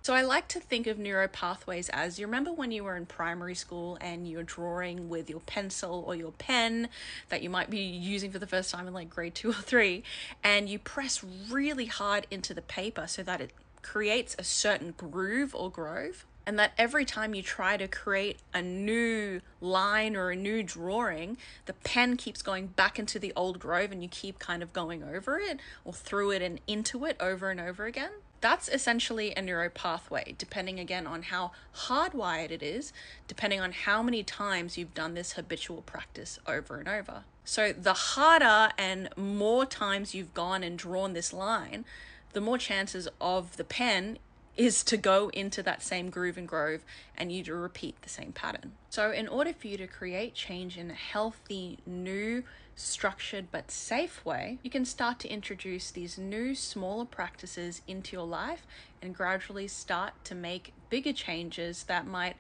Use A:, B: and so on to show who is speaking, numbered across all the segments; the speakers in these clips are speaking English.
A: So I like to think of neuropathways as, you remember when you were in primary school and you're drawing with your pencil or your pen that you might be using for the first time in like grade 2 or 3, and you press really hard into the paper so that it creates a certain groove or grove? And that every time you try to create a new line or a new drawing, the pen keeps going back into the old grove and you keep kind of going over it or through it and into it over and over again. That's essentially a neuropathway, depending again on how hardwired it is, depending on how many times you've done this habitual practice over and over. So the harder and more times you've gone and drawn this line, the more chances of the pen is to go into that same groove and grove and you to repeat the same pattern. So in order for you to create change in a healthy, new, structured but safe way, you can start to introduce these new, smaller practices into your life and gradually start to make bigger changes that might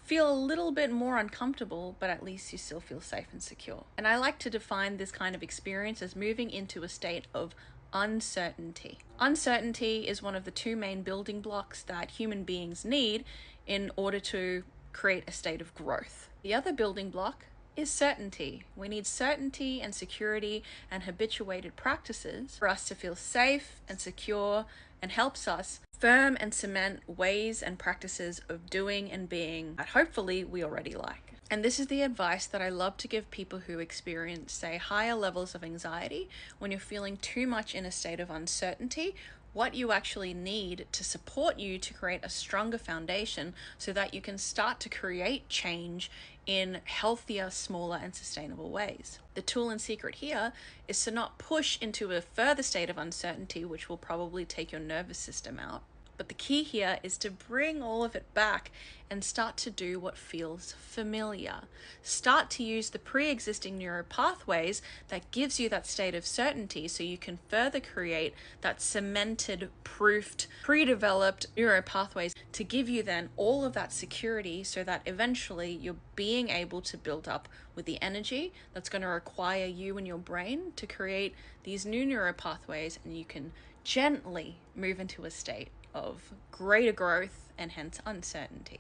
A: feel a little bit more uncomfortable, but at least you still feel safe and secure. And I like to define this kind of experience as moving into a state of uncertainty. Uncertainty is one of the two main building blocks that human beings need in order to create a state of growth. The other building block is certainty. We need certainty and security and habituated practices for us to feel safe and secure, and helps us firm and cement ways and practices of doing and being that hopefully we already like. And this is the advice that I love to give people who experience, say, higher levels of anxiety. When you're feeling too much in a state of uncertainty, what you actually need to support you to create a stronger foundation so that you can start to create change in healthier, smaller, and sustainable ways. The tool and secret here is to not push into a further state of uncertainty, which will probably take your nervous system out. But the key here is to bring all of it back and start to do what feels familiar. Start to use the pre-existing neuropathways that gives you that state of certainty so you can further create that cemented, proofed, pre-developed neuropathways to give you then all of that security so that eventually you're being able to build up with the energy that's going to require you and your brain to create these new neuropathways, and you can gently move into a state of greater growth and hence uncertainty.